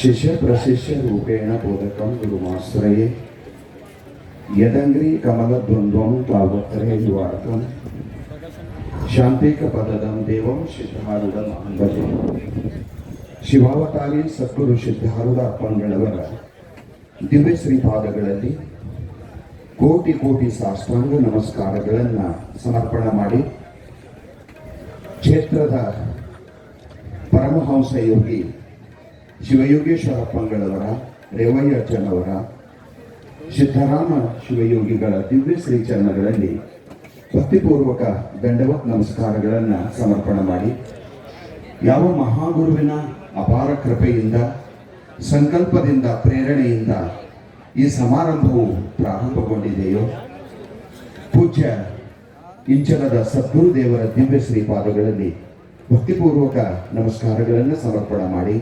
ಶಿಷ್ಯ ಪ್ರಶಿಷ್ಯ ರೂಪೇಣ ಬೋಧಕಂ ಗುರುಮಾಶ್ರಯೇ ಯದಂಗ್ರಿ ಕಮಲ ದ್ವಂದ್ವಂ ತಾವತ್ತರೇ ಯುವಾರ್ಥಂ ಶಾಂತಿಕ ಪದದಂ ದೇವಂ ಸಿದ್ಧಾರೂಢ ಅಂಗಜೆ. ಶಿವಾವತಾರಿ ಸದ್ಗುರು ಸಿದ್ಧಾರೂಢ ಅಪ್ಪಂಗಳವರ ದಿವ್ಯ ಶ್ರೀಪಾದಗಳಲ್ಲಿ ಕೋಟಿ ಕೋಟಿ ಸಾಷ್ಟಾಂಗ ನಮಸ್ಕಾರಗಳನ್ನು ಸಮರ್ಪಣೆ ಮಾಡಿ, ಕ್ಷೇತ್ರದ ಪರಮಹಂಸ ಯೋಗಿ ಶಿವಯೋಗೇಶ್ವರಪ್ಪಂಗಳವರ, ರೇವಯ್ಯಜ್ಜನವರ, ಸಿದ್ದರಾಮ ಶಿವಯೋಗಿಗಳ ದಿವ್ಯ ಶ್ರೀಚರಣಗಳಲ್ಲಿ ಭಕ್ತಿಪೂರ್ವಕ ದಂಡವತ್ ನಮಸ್ಕಾರಗಳನ್ನು ಸಮರ್ಪಣೆ ಮಾಡಿ, ಯಾವ ಮಹಾಗುರುವಿನ ಅಪಾರ ಕೃಪೆಯಿಂದ, ಸಂಕಲ್ಪದಿಂದ, ಪ್ರೇರಣೆಯಿಂದ ಈ ಸಮಾರಂಭವು ಪ್ರಾರಂಭಗೊಂಡಿದೆಯೋ, ಪೂಜ್ಯ ಇಂಚಲದ ಸದ್ಗುರುದೇವರ ದಿವ್ಯ ಶ್ರೀಪಾದಗಳಲ್ಲಿ ಭಕ್ತಿಪೂರ್ವಕ ನಮಸ್ಕಾರಗಳನ್ನು ಸಮರ್ಪಣೆ ಮಾಡಿ,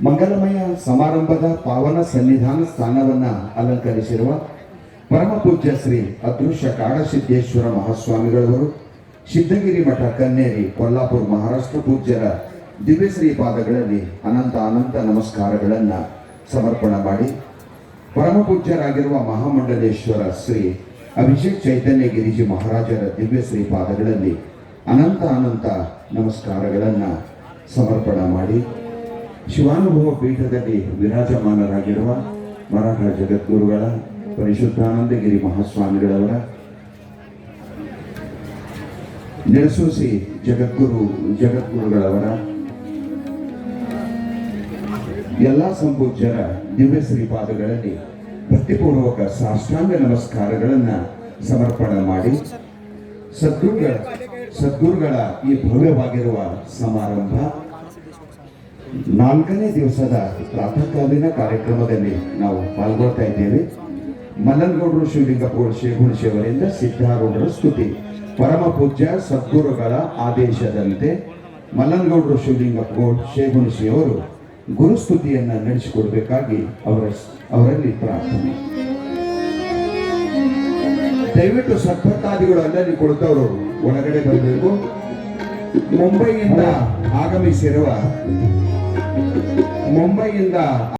ಮಂಗಲಮಯ ಸಮಾರಂಭದ ಪಾವನ ಸನ್ನಿಧಾನ ಸ್ಥಾನವನ್ನು ಅಲಂಕರಿಸಿರುವ ಪರಮ ಪೂಜ್ಯ ಶ್ರೀ ಅದೃಶ್ಯ ಕಾಡಸಿದ್ದೇಶ್ವರ ಮಹಾಸ್ವಾಮಿಗಳವರು, ಸಿದ್ಧಗಿರಿ ಮಠ ಕನ್ನೇರಿ, ಕೊಲ್ಲಾಪುರ, ಮಹಾರಾಷ್ಟ್ರ ಪೂಜ್ಯರ ದಿವ್ಯ ಶ್ರೀಪಾದಗಳಲ್ಲಿ ಅನಂತ ಅನಂತ ನಮಸ್ಕಾರಗಳನ್ನು ಸಮರ್ಪಣೆ ಮಾಡಿ, ಪರಮ ಪೂಜ್ಯರಾಗಿರುವ ಮಹಾಮಂಡಲೇಶ್ವರ ಶ್ರೀ ಅಭಿಷೇಕ್ ಚೈತನ್ಯ ಗಿರಿಜಿ ಮಹಾರಾಜರ ದಿವ್ಯ ಶ್ರೀಪಾದಗಳಲ್ಲಿ ಅನಂತ ಅನಂತ ನಮಸ್ಕಾರಗಳನ್ನು ಸಮರ್ಪಣೆ ಮಾಡಿ, ಶಿವಾನುಭವ ಪೀಠದಲ್ಲಿ ವಿರಾಜಮಾನರಾಗಿರುವ ಮರಾಠ ಜಗದ್ಗುರುಗಳ ಪರಿಶುದ್ಧಾನಂದಗಿರಿ ಮಹಾಸ್ವಾಮಿಗಳವರ, ನಿರಸೂಸಿ ಜಗದ್ಗುರುಗಳವರ, ಎಲ್ಲ ಸಂಪೂಜ್ಯರ ದಿವ್ಯ ಶ್ರೀಪಾದಗಳಲ್ಲಿ ಭಕ್ತಿಪೂರ್ವಕ ಸಾಷ್ಟಾಂಗ ನಮಸ್ಕಾರಗಳನ್ನು ಸಮರ್ಪಣೆ ಮಾಡಿ, ಸದ್ಗುರುಗಳ ಈ ಭವ್ಯವಾಗಿರುವ ಸಮಾರಂಭ 4ನೇ ದಿವಸದ ಪ್ರಾತಃಕಾಲೀನ ಕಾರ್ಯಕ್ರಮದಲ್ಲಿ ನಾವು ಪಾಲ್ಗೊಳ್ತಾ ಇದ್ದೇವೆ. ಮಲ್ಲನಗೌಡರು ಶಿವಲಿಂಗಪುರ ಶೇಗುಣಶಿಯವರಿಂದ ಸಿದ್ಧಾರೂಢರ ಸ್ತುತಿ. ಪರಮ ಪೂಜ್ಯ ಸದ್ಗುರುಗಳ ಆದೇಶದಂತೆ ಮಲ್ಲನಗೌಡರು ಶಿವಲಿಂಗಪುರ ಶೇಗುಣಶಿಯವರು ಗುರುಸ್ತುತಿಯನ್ನು ನಡೆಸಿಕೊಡ್ಬೇಕಾಗಿ ಅವರಲ್ಲಿ ಪ್ರಾರ್ಥನೆ. ದಯವಿಟ್ಟು ಸದ್ಭಕ್ತಾದಿಗಳು ಅಲ್ಲಲ್ಲಿ ಕೊಡ್ತವರು ಒಳಗಡೆ ಬರಬೇಕು. ಮುಂಬೈಯಿಂದ